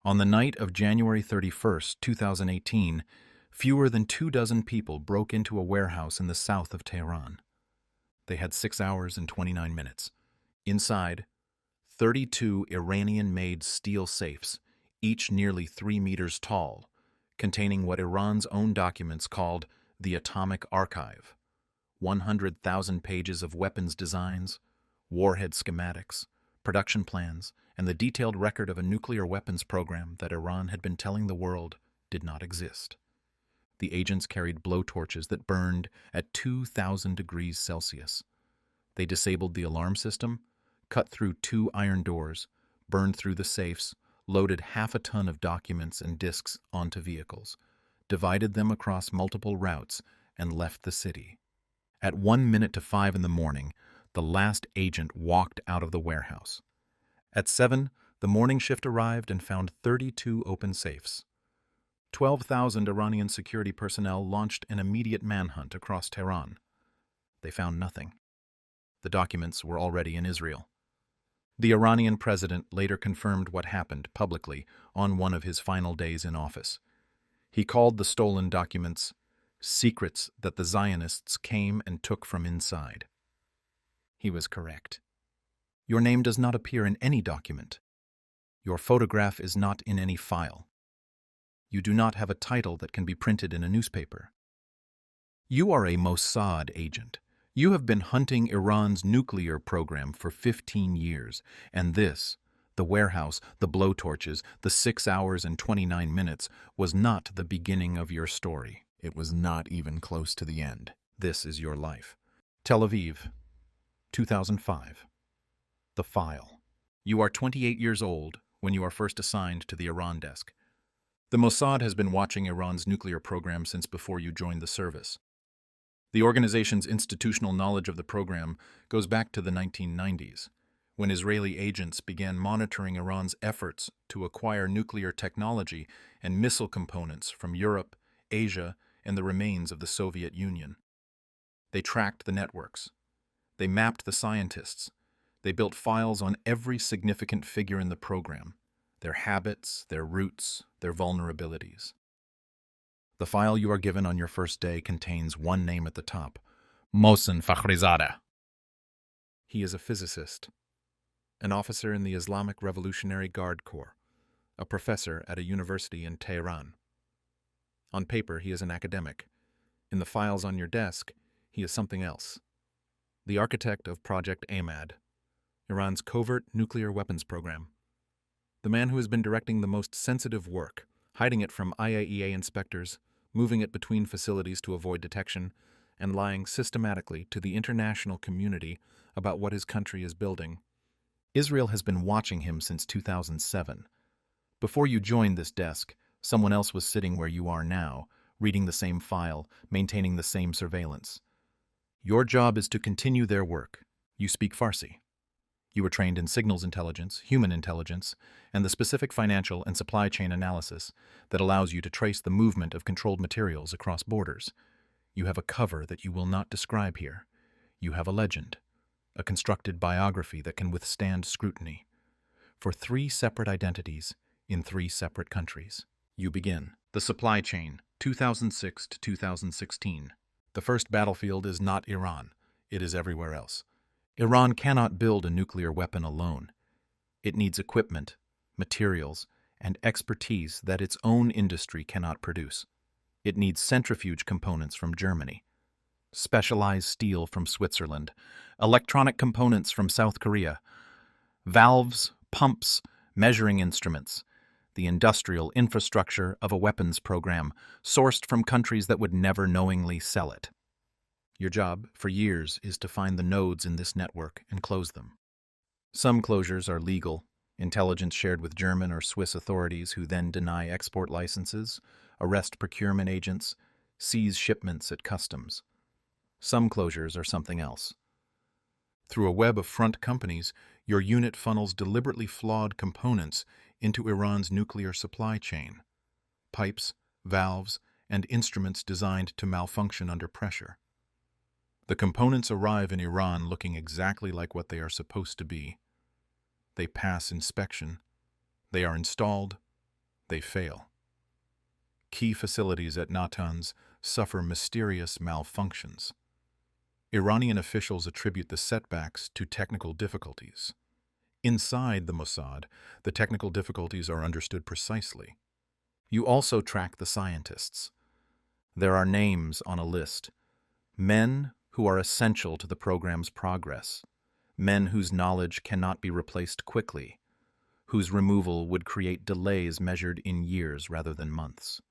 On the night of January 31st, 2018, fewer than 24 people broke into a warehouse in the south of Tehran. They had 6 hours and 29 minutes. Inside, 32 Iranian-made steel safes, each nearly 3 meters tall, containing what Iran's own documents called the Atomic Archive. 100,000 pages of weapons designs, warhead schematics, production plans, and the detailed record of a nuclear weapons program that Iran had been telling the world did not exist. The agents carried blowtorches that burned at 2,000 degrees Celsius. They disabled the alarm system, cut through 2 iron doors, burned through the safes, loaded half a ton of documents and disks onto vehicles, divided them across multiple routes, and left the city. At 1:05 in the morning, the last agent walked out of the warehouse. At 7, the morning shift arrived and found 32 open safes. 12,000 Iranian security personnel launched an immediate manhunt across Tehran. They found nothing. The documents were already in Israel. The Iranian president later confirmed what happened publicly on one of his final days in office. He called the stolen documents secrets that the Zionists came and took from inside. He was correct. Your name does not appear in any document. Your photograph is not in any file. You do not have a title that can be printed in a newspaper. You are a Mossad agent. You have been hunting Iran's nuclear program for 15 years, and this, the warehouse, the blowtorches, the 6 hours and 29 minutes, was not the beginning of your story. It was not even close to the end. This is your life. Tel Aviv, 2005. The File. You are 28 years old when you are first assigned to the Iran desk. The Mossad has been watching Iran's nuclear program since before you joined the service. The organization's institutional knowledge of the program goes back to the 1990s, when Israeli agents began monitoring Iran's efforts to acquire nuclear technology and missile components from Europe, Asia, and the remains of the Soviet Union. They tracked the networks. They mapped the scientists. They built files on every significant figure in the program, their habits, their roots, their vulnerabilities. The file you are given on your first day contains one name at the top, Mohsen Fakhrizadeh. He is a physicist, an officer in the Islamic Revolutionary Guard Corps, a professor at a university in Tehran. On paper, he is an academic. In the files on your desk, he is something else. The architect of Project AMAD, Iran's covert nuclear weapons program. The man who has been directing the most sensitive work, hiding it from IAEA inspectors, moving it between facilities to avoid detection, and lying systematically to the international community about what his country is building. Israel has been watching him since 2007. Before you joined this desk, someone else was sitting where you are now, reading the same file, maintaining the same surveillance. Your job is to continue their work. You speak Farsi. You were trained in signals intelligence, human intelligence, and the specific financial and supply chain analysis that allows you to trace the movement of controlled materials across borders. You have a cover that you will not describe here. You have a legend, a constructed biography that can withstand scrutiny. For 3 separate identities in 3 separate countries. You begin. The supply chain, 2006 to 2016. The first battlefield is not Iran. It is everywhere else. Iran cannot build a nuclear weapon alone. It needs equipment, materials, and expertise that its own industry cannot produce. It needs centrifuge components from Germany, specialized steel from Switzerland, electronic components from South Korea, valves, pumps, measuring instruments, the industrial infrastructure of a weapons program sourced from countries that would never knowingly sell it. Your job, for years, is to find the nodes in this network and close them. Some closures are legal, intelligence shared with German or Swiss authorities who then deny export licenses, arrest procurement agents, seize shipments at customs. Some closures are something else. Through a web of front companies, your unit funnels deliberately flawed components into Iran's nuclear supply chain. Pipes, valves, and instruments designed to malfunction under pressure. The components arrive in Iran looking exactly like what they are supposed to be. They pass inspection. They are installed. they fail. Key facilities at Natanz suffer mysterious malfunctions. Iranian officials attribute the setbacks to technical difficulties. Inside the Mossad, the technical difficulties are understood precisely. You also track the scientists. There are names on a list. Men who are essential to the program's progress. Men whose knowledge cannot be replaced quickly, whose removal would create delays measured in years rather than months.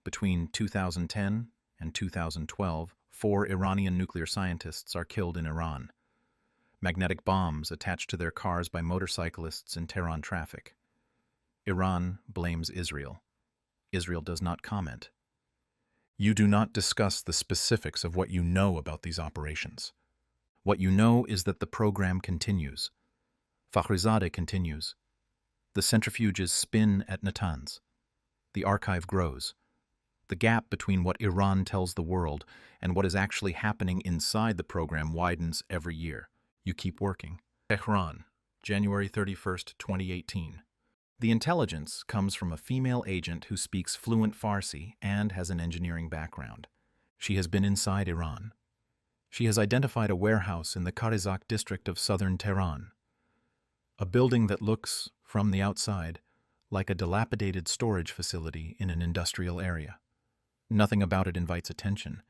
Between 2010 and 2012, 4 Iranian nuclear scientists are killed in Iran. Magnetic bombs attached to their cars by motorcyclists in Tehran traffic. Iran blames Israel. Israel does not comment. You do not discuss the specifics of what you know about these operations. What you know is that the program continues. Fakhrizadeh continues. The centrifuges spin at Natanz. The archive grows. The gap between what Iran tells the world and what is actually happening inside the program widens every year. You keep working. Tehran, January 31st, 2018. The intelligence comes from a female agent who speaks fluent Farsi and has an engineering background. She has been inside Iran. She has identified a warehouse in the Fakhrizadeh district of southern Tehran. A building that looks, from the outside, like a dilapidated storage facility in an industrial area. Nothing about it invites attention.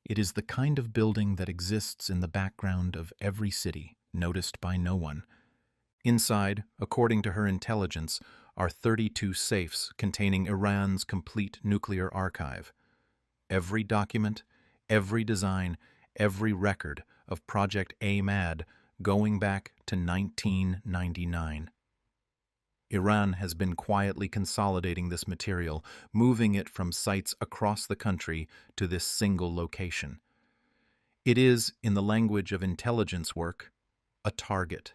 It is the kind of building that exists in the background of every city, noticed by no one. Inside, according to her intelligence, are 32 safes containing Iran's complete nuclear archive. Every document, every design, every record of Project ABSARD going back to 1999. Iran has been quietly consolidating this material, moving it from sites across the country to this single location. It is, in the language of intelligence work, a target.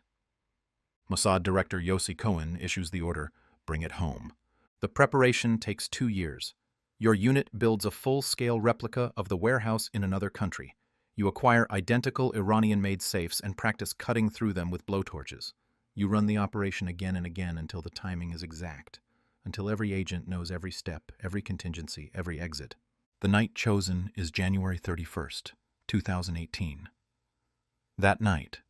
Mossad Director Yossi Cohen issues the order, "Bring it home." The preparation takes 2 years. Your unit builds a full-scale replica of the warehouse in another country. You acquire identical Iranian-made safes and practice cutting through them with blowtorches. You run the operation again and again until the timing is exact, until every agent knows every step, every contingency, every exit. The night chosen is January 31st, 2018. That night,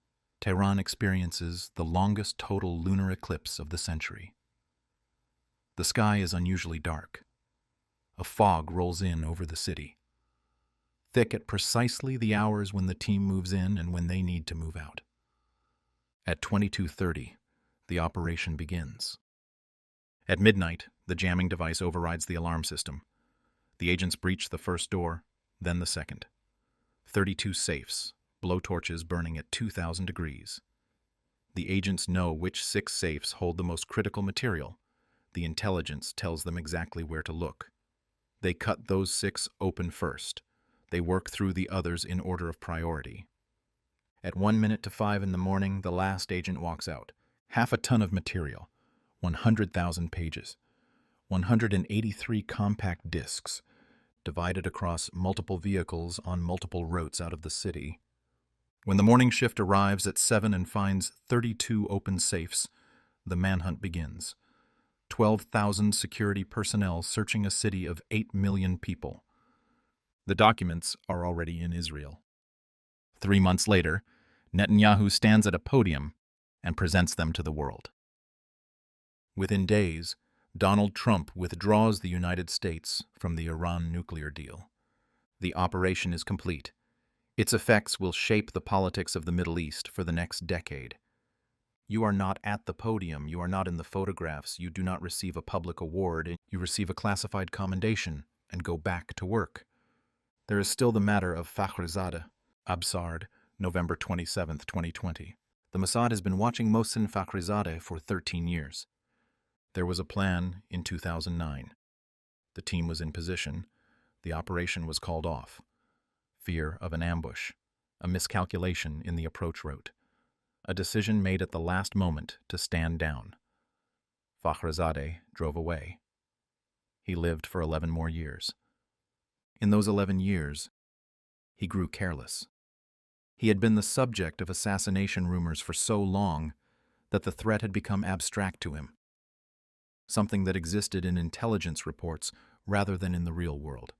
Tehran experiences the longest total lunar eclipse of the century. The sky is unusually dark. A fog rolls in over the city, thick at precisely the hours when the team moves in and when they need to move out. At 22:30, the operation begins. At midnight, the jamming device overrides the alarm system. The agents breach the first door, then the second. 32 safes, blowtorches burning at 2,000 degrees. The agents know which 6 safes hold the most critical material. The intelligence tells them exactly where to look. They cut those 6 open first. They work through the others in order of priority. At 1 minute to 5 in the morning, the last agent walks out. Half a ton of material, 100,000 pages, 183 compact discs, divided across multiple vehicles on multiple routes out of the city. When the morning shift arrives at 7 and finds 32 open safes, the manhunt begins. 12,000 security personnel searching a city of 8 million people. The documents are already in Israel. 3 months later, Netanyahu stands at a podium and presents them to the world. Within days, Donald Trump withdraws the United States from the Iran nuclear deal. The operation is complete. Its effects will shape the politics of the Middle East for the next decade. You are not at the podium, you are not in the photographs, you do not receive a public award, you receive a classified commendation and go back to work. There is still the matter of Fakhrizadeh. ABSARD, November 27, 2020. The Mossad has been watching Mohsen Fakhrizadeh for 13 years. There was a plan in 2009. The team was in position. The operation was called off. Fear of an ambush. A miscalculation in the approach route. A decision made at the last moment to stand down. Fakhrizadeh drove away. He lived for 11 more years. In those 11 years, he grew careless. He had been the subject of assassination rumors for so long that the threat had become abstract to him. something that existed in intelligence reports rather than in the real world.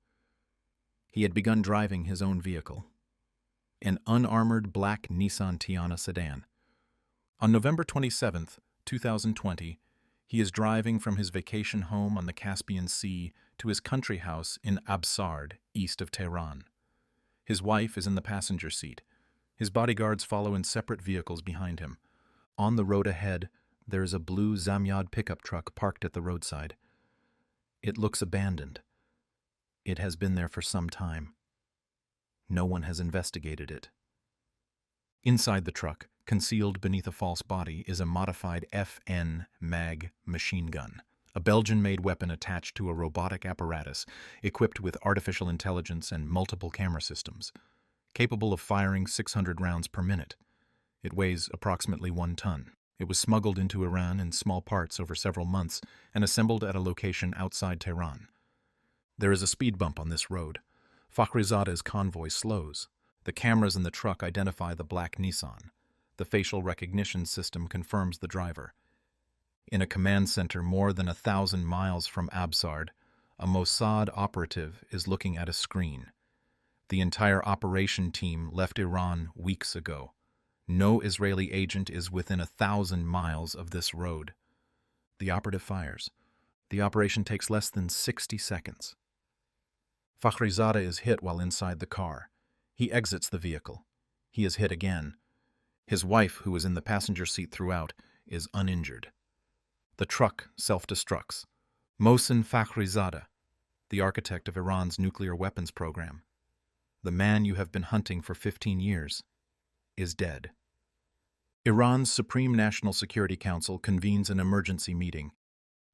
He had begun driving his own vehicle, an unarmored black Nissan Tiana sedan. On November 27, 2020, he is driving from his vacation home on the Caspian Sea to his country house in ABSARD, east of Tehran. His wife is in the passenger seat. His bodyguards follow in separate vehicles behind him. On the road ahead, there is a blue Zamyad pickup truck parked at the roadside. It looks abandoned. It has been there for some time. No one has investigated it. Inside the truck, concealed beneath a false body, is a modified FN MAG machine gun, a Belgian-made weapon attached to a robotic apparatus equipped with artificial intelligence and multiple camera systems, capable of firing 600 rounds per minute. It weighs approximately 1 ton. It was smuggled into Iran in small parts over several months and assembled at a location outside Tehran. There is a speed bump on this road. Fakhrizadeh's convoy slows. The cameras in the truck identify the black Nissan. The facial recognition system confirms the driver. In a command center more than 1,000 miles from ABSARD, a Mossad operative is looking at a screen. The entire operation team left Iran weeks ago. No Israeli agent is within 1,000 miles of this road. The operative fires. The operation takes less than 60 seconds. Fakhrizadeh is hit while inside the car. He exits the vehicle. He is hit again. His wife, who is in the passenger seat throughout, is uninjured. The truck self-destructs. Mohsen Fakhrizadeh, the architect of Iran's nuclear weapons program, the man you have been hunting for 15 years, is dead. Iran's Supreme National Security Council convenes an emergency meeting.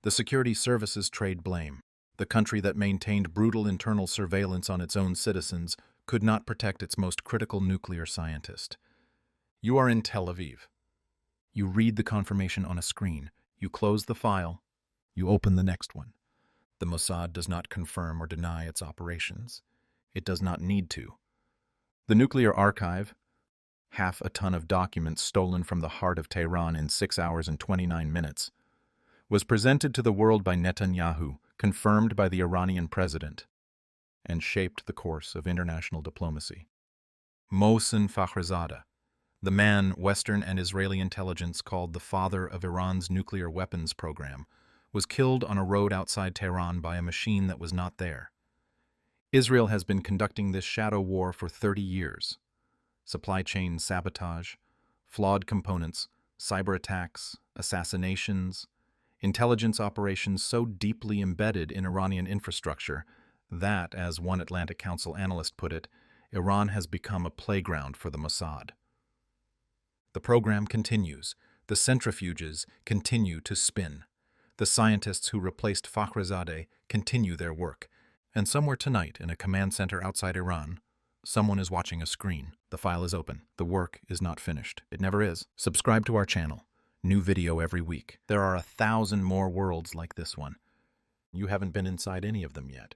The security services trade blame. The country that maintained brutal internal surveillance on its own citizens could not protect its most critical nuclear scientist. You are in Tel Aviv. You read the confirmation on a screen. You close the file. You open the next one. The Mossad does not confirm or deny its operations. It does not need to. The nuclear archive, half a ton of documents stolen from the heart of Tehran in 6 hours and 29 minutes, was presented to the world by Netanyahu, confirmed by the Iranian president, and shaped the course of international diplomacy. Mohsen Fakhrizadeh, the man Western and Israeli intelligence called the father of Iran's nuclear weapons program, was killed on a road outside Tehran by a machine that was not there. Israel has been conducting this shadow war for 30 years. Supply chain sabotage, flawed components, cyber attacks, assassinations, intelligence operations so deeply embedded in Iranian infrastructure that, as one Atlantic Council analyst put it, Iran has become a playground for the Mossad. The program continues. The centrifuges continue to spin. The scientists who replaced Fakhrizadeh continue their work. And somewhere tonight, in a command center outside Iran, someone is watching a screen. The file is open. The work is not finished. It never is. Subscribe to our channel. New video every week. There are 1,000 more worlds like this one. You haven't been inside any of them yet.